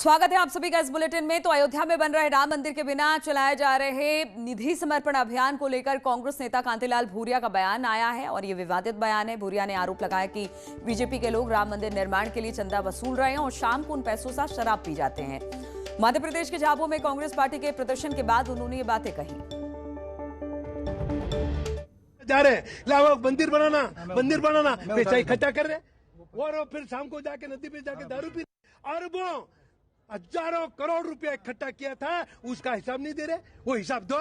स्वागत है आप सभी का इस बुलेटिन में। तो अयोध्या में बन रहे राम मंदिर के बिना चलाए जा रहे निधि समर्पण अभियान को लेकर कांग्रेस नेता कांतिलाल भूरिया का बयान आया है और ये विवादित बयान है। भूरिया ने आरोप लगाया कि बीजेपी के लोग राम मंदिर निर्माण के लिए चंदा वसूल रहे हैं और शाम को उन पैसों से शराब पी जाते हैं। मध्य प्रदेश के झाबुआ में कांग्रेस पार्टी के प्रदर्शन के बाद उन्होंने ये बातें कही। जा रहे मंदिर बनाना पैसा इकट्ठा कर रहे और फिर शाम को जाके नदी पे जाके दारू पी अरबों हजारों करोड़ रुपया इकट्ठा किया था, उसका हिसाब नहीं दे रहे। वो हिसाब दो।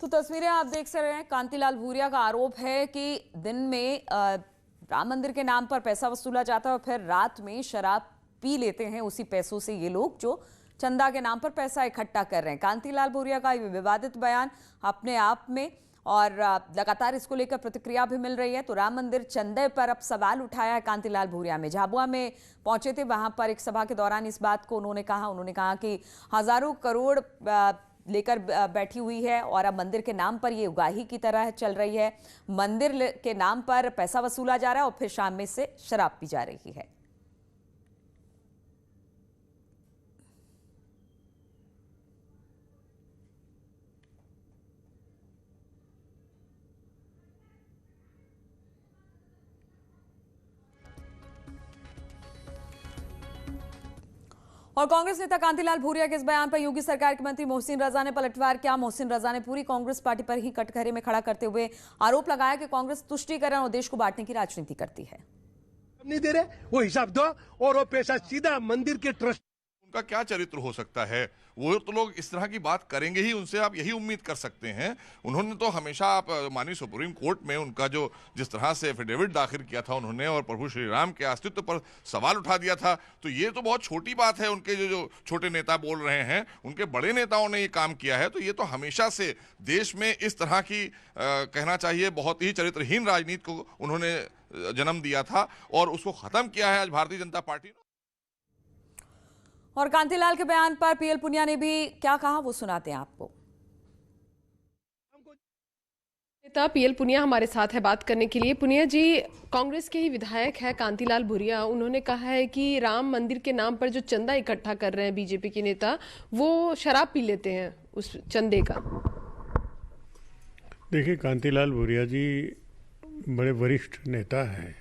तो तस्वीरें आप देख रहे हैं। कांतिलाल भूरिया का आरोप है कि दिन में राम मंदिर के नाम पर पैसा वसूला जाता है और फिर रात में शराब पी लेते हैं उसी पैसों से ये लोग जो चंदा के नाम पर पैसा इकट्ठा कर रहे हैं। कांतिलाल भूरिया का ये विवादित बयान अपने आप में और लगातार इसको लेकर प्रतिक्रिया भी मिल रही है। तो राम मंदिर चंदे पर अब सवाल उठाया है कांतिलाल भूरिया में। झाबुआ में पहुंचे थे, वहां पर एक सभा के दौरान इस बात को उन्होंने कहा कि हजारों करोड़ लेकर बैठी हुई है और अब मंदिर के नाम पर ये उगाही की तरह चल रही है। मंदिर के नाम पर पैसा वसूला जा रहा है और फिर शाम में से शराब पी जा रही है। और कांग्रेस नेता कांतिलाल भूरिया के इस बयान पर योगी सरकार के मंत्री मोहसिन रजा ने पलटवार किया। मोहसिन रजा ने पूरी कांग्रेस पार्टी पर ही कटघरे में खड़ा करते हुए आरोप लगाया कि कांग्रेस तुष्टीकरण और देश को बांटने की राजनीति करती है। नहीं दे रहे, वो हिसाब दो और वो पैसा सीधा मंदिर के ट्रस्ट। उनका क्या चरित्र हो सकता है, वो तो लोग इस तरह की बात करेंगे ही, उनसे आप यही उम्मीद कर सकते हैं। उन्होंने तो हमेशा आप माननीय सुप्रीम कोर्ट में उनका जो जिस तरह से एफिडेविट दाखिल किया था उन्होंने और प्रभु श्री राम के अस्तित्व पर सवाल उठा दिया था। तो ये तो बहुत छोटी बात है। उनके जो छोटे नेता बोल रहे हैं, उनके बड़े नेताओं ने ये काम किया है। तो ये तो हमेशा से देश में इस तरह की कहना चाहिए बहुत ही चरित्रहीन राजनीति को उन्होंने जन्म दिया था और उसको खत्म किया है आज भारतीय जनता पार्टी ने। और कांतिलाल के बयान पर पीएल पुनिया ने भी क्या कहा वो सुनाते हैं आपको। नेता पीएल पुनिया हमारे साथ है बात करने के लिए। पुनिया जी, कांग्रेस के ही विधायक है कांतिलाल भूरिया, उन्होंने कहा है कि राम मंदिर के नाम पर जो चंदा इकट्ठा कर रहे हैं बीजेपी के नेता, वो शराब पी लेते हैं उस चंदे का। देखिए, कांतिलाल भूरिया जी बड़े वरिष्ठ नेता हैं।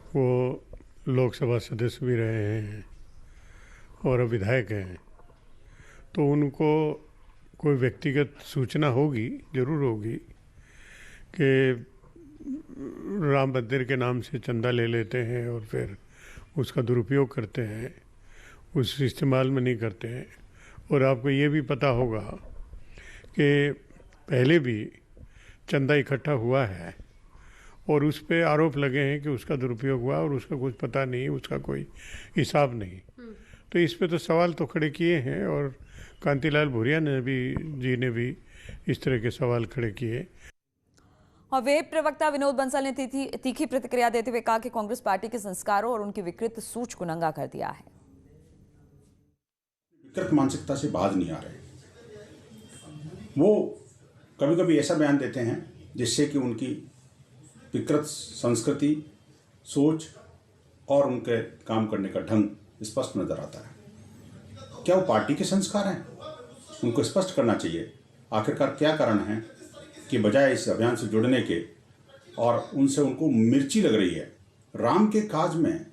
वो लोकसभा सदस्य भी रहे हैं और अब विधायक हैं। तो उनको कोई व्यक्तिगत सूचना होगी, जरूर होगी, कि राम मंदिर के नाम से चंदा ले लेते हैं और फिर उसका दुरुपयोग करते हैं, उस इस्तेमाल में नहीं करते हैं। और आपको ये भी पता होगा कि पहले भी चंदा इकट्ठा हुआ है और उस पे आरोप लगे हैं कि उसका दुरुपयोग हुआ और उसका कुछ पता नहीं, उसका कोई हिसाब नहीं। तो इस पे तो सवाल तो खड़े किए हैं और कांतिलाल भूरिया ने भी इस तरह के सवाल खड़े किए। और वेब प्रवक्ता विनोद बंसल ने तीखी प्रतिक्रिया देते हुए कहा कि कांग्रेस पार्टी के संस्कारों और उनकी विकृत सूझ को नंगा कर दिया है। विकृत मानसिकता से बाज नहीं आ रहे। वो कभी कभी ऐसा बयान देते हैं जिससे कि उनकी विकृत संस्कृति, सोच और उनके काम करने का ढंग स्पष्ट नजर आता है। क्या वो पार्टी के संस्कार हैं? उनको स्पष्ट करना चाहिए आखिरकार क्या कारण है कि बजाय इस अभियान से जुड़ने के और उनसे उनको मिर्ची लग रही है। राम के काज में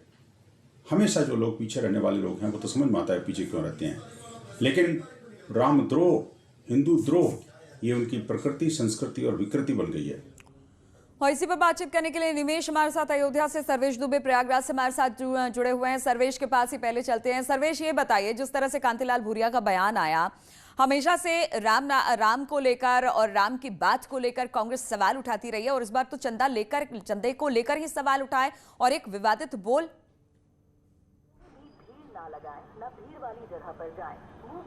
हमेशा जो लोग पीछे रहने वाले लोग हैं वो तो समझ में आता है पीछे क्यों रहते हैं, लेकिन रामद्रोह, हिंदू द्रोह, ये उनकी प्रकृति, संस्कृति और विकृति बन गई है। और इसी पर बातचीत करने के लिए निमेश हमारे साथ अयोध्या से, सर्वेश दुबे प्रयागराज से हमारे साथ जुड़े हुए हैं। सर्वेश के पास ही पहले चलते हैं। सर्वेश, ये बताइए, जिस तरह से कांतिलाल भूरिया का बयान आया, हमेशा से राम को लेकर और राम की बात को लेकर कांग्रेस सवाल उठाती रही है और इस बार तो चंदे को लेकर ही सवाल उठाए और एक विवादित बोल। ना लगाएं, ना भीड़ वाली जगह पर जाएं, मुंह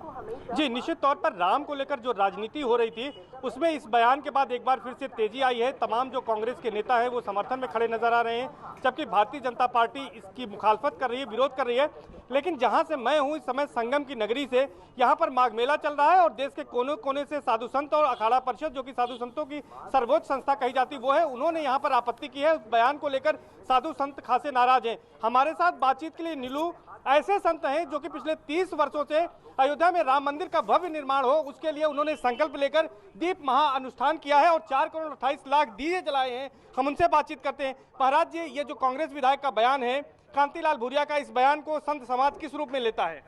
जी, निश्चित तौर पर राम को लेकर जो राजनीति हो रही थी उसमें इस बयान के बाद एक बार फिर से तेजी आई है। तमाम जो कांग्रेस के नेता है वो समर्थन में खड़े नजर आ रहे हैं, जबकि भारतीय जनता पार्टी इसकी मुखालफत कर रही है, विरोध कर रही है। लेकिन जहां से मैं हूं इस समय संगम की नगरी से, यहां पर माघ मेला चल रहा है और देश के कोने कोने से साधु संत और अखाड़ा परिषद, जो कि साधु संतों की सर्वोच्च संस्था कही जाती वो है, उन्होंने यहां पर आपत्ति की है। उस बयान को लेकर साधु संत खासे नाराज हैं। हमारे साथ बातचीत के लिए नीलू ऐसे संत हैं जो कि पिछले 30 वर्षों से अयोध्या में राम मंदिर का भव्य निर्माण हो उसके लिए उन्होंने संकल्प लेकर दीप महाअनुष्ठान किया है और 4 करोड़ 28 लाख दिए जलाए हैं। हम उनसे बातचीत करते हैं। महाराज जी, ये जो कांग्रेस विधायक का बयान है, कांतिलाल भूरिया का, इस बयान को संत समाज किस रूप में लेता है?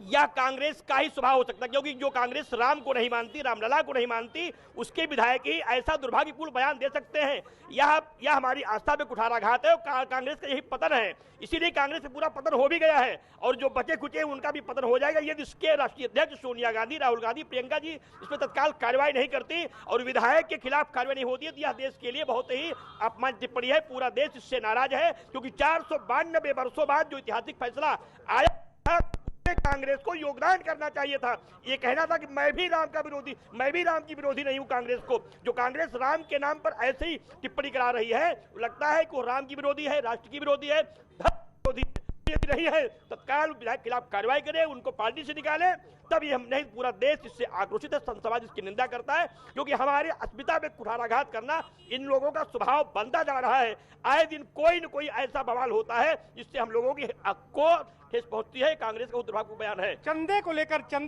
यह कांग्रेस का ही स्वभाव हो सकता है, क्योंकि जो कांग्रेस राम को नहीं मानती, रामलला को नहीं मानती, उसके विधायक ही ऐसा दुर्भाग्यपूर्ण बयान दे सकते हैं। यह हमारी आस्था पे कुठाराघात है और कांग्रेस का यही पतन है। इसीलिए कांग्रेस से पूरा पतन हो भी गया है और जो बचे खुचे उनका भी पतन हो जाएगा यदि इसके राष्ट्रीय अध्यक्ष सोनिया गांधी, राहुल गांधी, प्रियंका जी इस पर तत्काल कार्रवाई नहीं करती और विधायक के खिलाफ कार्रवाई नहीं होती है, तो यह देश के लिए बहुत ही अपमान टिप्पणी है। पूरा देश इससे नाराज है, क्योंकि 492 वर्षों बाद जो ऐतिहासिक फैसला आया, कांग्रेस को योगदान करना चाहिए था। ये कहना था कि मैं भी राम की विरोधी नहीं हूं। कांग्रेस को, जो कांग्रेस राम के नाम पर ऐसे ही टिप्पणी करा रही है, लगता है कि वो राम की विरोधी है, राष्ट्र की विरोधी है, धर्म विरोधी नहीं है। तत्काल विधायक के खिलाफ कार्रवाई करे, उनको पार्टी से निकाले, तब ये हम नहीं, पूरा देश इससे आक्रोशित है। संत समाज इसकी निंदा करता है, क्योंकि हमारे अस्मिता में कुठाराघात करना इन लोगों का स्वभाव बनता जा रहा है। आए दिन कोई न कोई ऐसा बवाल होता है जिससे हम लोगों की को ठेस पहुंचती है। कांग्रेस का दुर्भाग्यपूर्ण बयान है। चंदे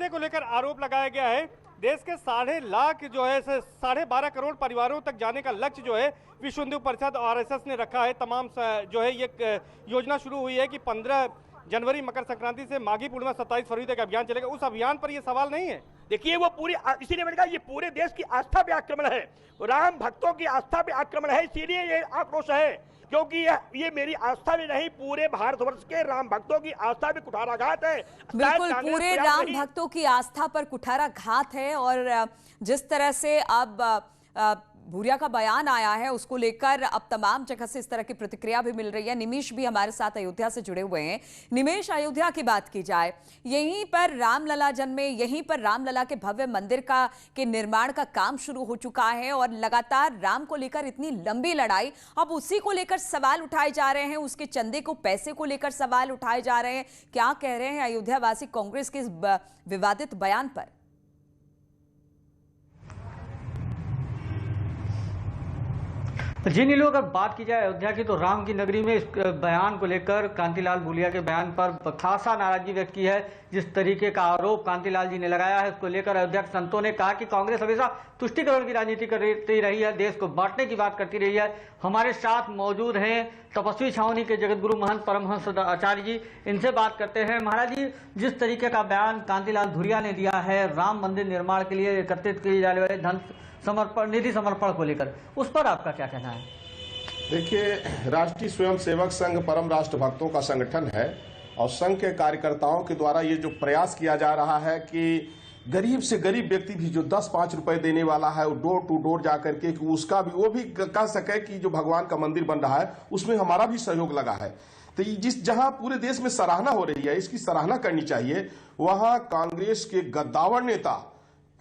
को लेकर आरोप लगाया गया है। देश के 12.5 लाख जो है 12.5 करोड़ परिवारों तक जाने का लक्ष्य जो है विश्व हिंदू परिषद आरएसएस ने रखा है। तमाम जो है ये योजना शुरू हुई है कि 15 जनवरी मकर संक्रांति से माघी पूर्णिमा 27 फरवरी तक अभियान चलेगा। उस अभियान पर ये सवाल नहीं है। देखिए, वो पूरी, इसीलिए मैंने कहा ये पूरे देश की आस्था पे आक्रमण है, राम भक्तों की आस्था पे आक्रमण है, इसीलिए ये आक्रोश है। क्योंकि ये मेरी आस्था में नहीं, पूरे भारतवर्ष के राम भक्तों की आस्था में कुठाराघात है। बिल्कुल, पूरे राम भक्तों की आस्था पर कुठाराघात है। और जिस तरह से अब भूरिया का बयान आया है उसको लेकर अब तमाम जगह से इस तरह की प्रतिक्रिया भी मिल रही है। निमेश भी हमारे साथ अयोध्या से जुड़े हुए हैं। निमेश, अयोध्या की बात की जाए, यहीं पर रामलला जन्मे, यहीं पर रामलला के भव्य मंदिर के निर्माण का काम शुरू हो चुका है और लगातार राम को लेकर इतनी लंबी लड़ाई, अब उसी को लेकर सवाल उठाए जा रहे हैं, उसके चंदे को, पैसे को लेकर सवाल उठाए जा रहे हैं। क्या कह रहे हैं अयोध्या वासी कांग्रेस के इस विवादित बयान पर? जी नीलू, अगर बात की जाए अयोध्या की, तो राम की नगरी में इस बयान को लेकर कांतिलाल भूरिया के बयान पर खासा नाराजगी व्यक्त की है। जिस तरीके का आरोप कांतिलाल जी ने लगाया है, उसको लेकर अयोध्या के संतों ने कहा कि कांग्रेस हमेशा तुष्टीकरण की राजनीति करती रही है, देश को बांटने की बात करती रही है। हमारे साथ मौजूद हैं तपस्वी छावनी के जगतगुरु महंत परमहंस आचार्य जी, इनसे बात करते हैं। महाराज जी, जिस तरीके का बयान कांतिलाल भूरिया ने दिया है राम मंदिर निर्माण के लिए एकत्रित किए जाने वाले धन समर्पण, निधि समर्पण को लेकर, उस पर आपका क्या कहना है? देखिए, राष्ट्रीय स्वयंसेवक संघ परम राष्ट्र भक्तों का संगठन है और संघ के कार्यकर्ताओं के द्वारा ये जो प्रयास किया जा रहा है कि गरीब से गरीब व्यक्ति भी जो 10-5 रुपए देने वाला है, वो डोर टू डोर जाकर के उसका भी, वो भी कह सके कि जो भगवान का मंदिर बन रहा है उसमें हमारा भी सहयोग लगा है। तो जहां पूरे देश में सराहना हो रही है, इसकी सराहना करनी चाहिए। वहां कांग्रेस के गद्दावर नेता,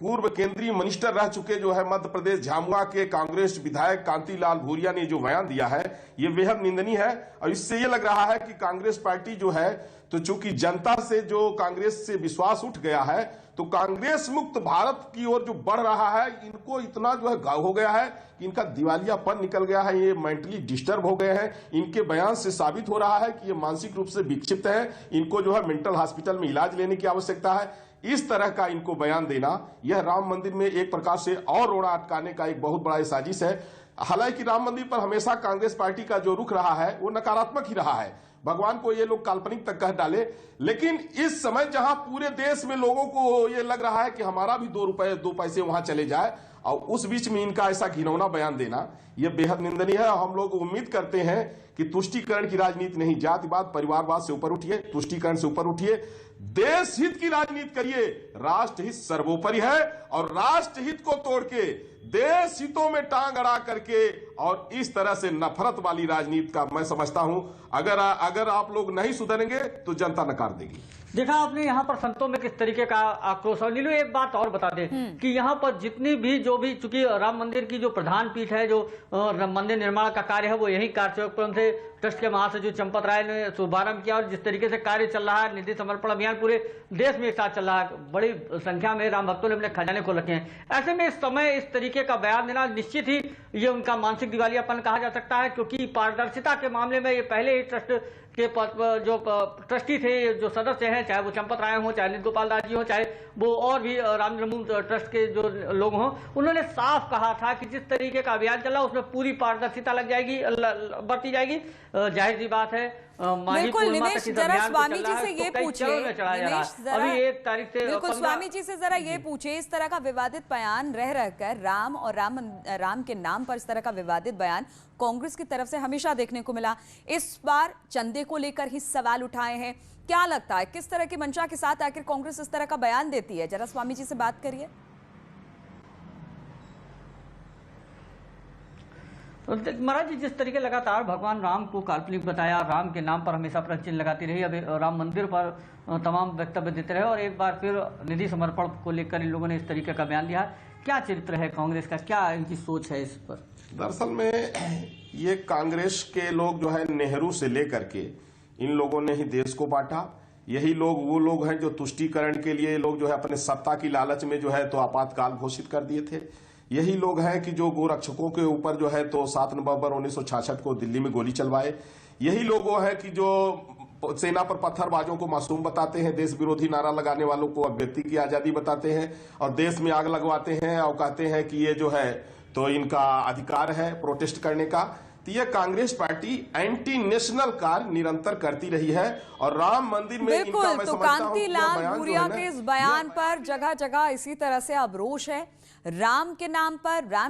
पूर्व केंद्रीय मिनिस्टर रह चुके जो है मध्य प्रदेश झामुआ के कांग्रेस विधायक कांतिलाल भूरिया ने जो बयान दिया है, ये बेहद निंदनीय है। और इससे ये लग रहा है कि कांग्रेस पार्टी जो है, तो चूंकि जनता से जो कांग्रेस से विश्वास उठ गया है, तो कांग्रेस मुक्त भारत की ओर जो बढ़ रहा है, इनको इतना जो है घाव हो गया है कि इनका दिवालियापन निकल गया है, ये मेंटली डिस्टर्ब हो गए हैं। इनके बयान से साबित हो रहा है कि ये मानसिक रूप से विक्षिप्त है, इनको जो है मेंटल हॉस्पिटल में इलाज लेने की आवश्यकता है। इस तरह का इनको बयान देना, यह राम मंदिर में एक प्रकार से और रोड़ा अटकाने का एक बहुत बड़ा साजिश है। हालांकि राम मंदिर पर हमेशा कांग्रेस पार्टी का जो रुख रहा है वो नकारात्मक ही रहा है। भगवान को ये लोग काल्पनिक तक कह डाले, लेकिन इस समय जहां पूरे देश में लोगों को ये लग रहा है कि हमारा भी 2 रुपए 2 पैसे वहां चले जाए, और उस बीच में इनका ऐसा घिनौना बयान देना, यह बेहद निंदनीय है। हम लोग उम्मीद करते हैं कि तुष्टीकरण की राजनीति नहीं, जातिवाद परिवारवाद से ऊपर उठिए, तुष्टीकरण से ऊपर उठिए। देश हित की राजनीति करिए। राष्ट्र हित सर्वोपरि है और राष्ट्र हित को तोड़ के देश हितों में टांग अड़ा करके और इस तरह से नफरत वाली राजनीति का मैं समझता हूं अगर आप लोग नहीं सुधरेंगे तो जनता नकार देगी। देखा आपने यहाँ पर संतों में किस तरीके का आक्रोश। और नीलू एक बात और बता दे कि यहाँ पर जितनी भी चूंकि राम मंदिर की जो प्रधान पीठ है, जो मंदिर निर्माण का कार्य है, वो यही कार्यचौकपुरम से ट्रस्ट के महासचिव चंपत राय ने शुभारंभ किया। और जिस तरीके से कार्य चल रहा है, निधि समर्पण अभियान पूरे देश में एक साथ चल रहा है, बड़ी संख्या में राम भक्तों ने अपने खजाने खोल रखे हैं। ऐसे में इस समय इस तरीके का बयान देना निश्चित ही ये उनका मानसिक दिवालियापन कहा जा सकता है, क्योंकि पारदर्शिता के मामले में ये पहले ही ट्रस्ट के जो ट्रस्टी थे, जो सदस्य हैं, चाहे वो चंपत राय हो, चाहे निधि गोपाल दास जी हो, चाहे वो और भी राम जन्मभूमि ट्रस्ट के जो लोग हों, उन्होंने साफ कहा था कि जिस तरीके का अभियान चला उसमें पूरी पारदर्शिता लग जाएगी, बरती जाएगी। जाहिर सी बात है बिल्कुल। निमेश जरा स्वामी जी से ये पूछे, अभी 1 तारीख से बिल्कुल स्वामी जी से जरा ये पूछे, इस तरह का विवादित बयान रह रहकर राम और राम के नाम पर इस तरह का विवादित बयान कांग्रेस की तरफ से हमेशा देखने को मिला। इस बार चंदे को लेकर ही सवाल उठाए हैं। क्या लगता है किस तरह की मंशा के साथ आखिर कांग्रेस इस तरह का बयान देती है? जरा स्वामी जी से बात करिए। महाराज जी, जिस तरीके लगातार भगवान राम को काल्पनिक बताया, राम के नाम पर हमेशा प्रश्न चिन्ह लगाती रही, अब राम मंदिर पर तमाम वक्तव्य देते रहे और एक बार फिर निधि समर्पण को लेकर इन लोगों ने इस तरीके का बयान दिया। क्या चरित्र है कांग्रेस का, क्या इनकी सोच है इस पर? दरअसल में ये कांग्रेस के लोग जो है नेहरू से लेकर के इन लोगों ने ही देश को बांटा। यही लोग वो लोग हैं जो तुष्टीकरण के लिए लोग जो है अपने सत्ता की लालच में जो है तो आपातकाल घोषित कर दिए थे। यही लोग हैं कि जो गोरक्षकों के ऊपर जो है तो 7 नवंबर 1966 को दिल्ली में गोली चलवाए। यही लोग वो हैं कि जो सेना पर पत्थरबाजों को मासूम बताते हैं, देश विरोधी नारा लगाने वालों को अभिव्यक्ति की आजादी बताते हैं और देश में आग लगवाते हैं और कहते हैं कि ये जो है तो इनका अधिकार है प्रोटेस्ट करने का। तो ये कांग्रेस पार्टी एंटी नेशनल कार्य निरंतर करती रही है और राम मंदिर में बिल्कुल। तो कांतिलाल भूरिया के इस बयान पर जगह जगह इसी तरह से अब रोष है। राम के नाम पर, राम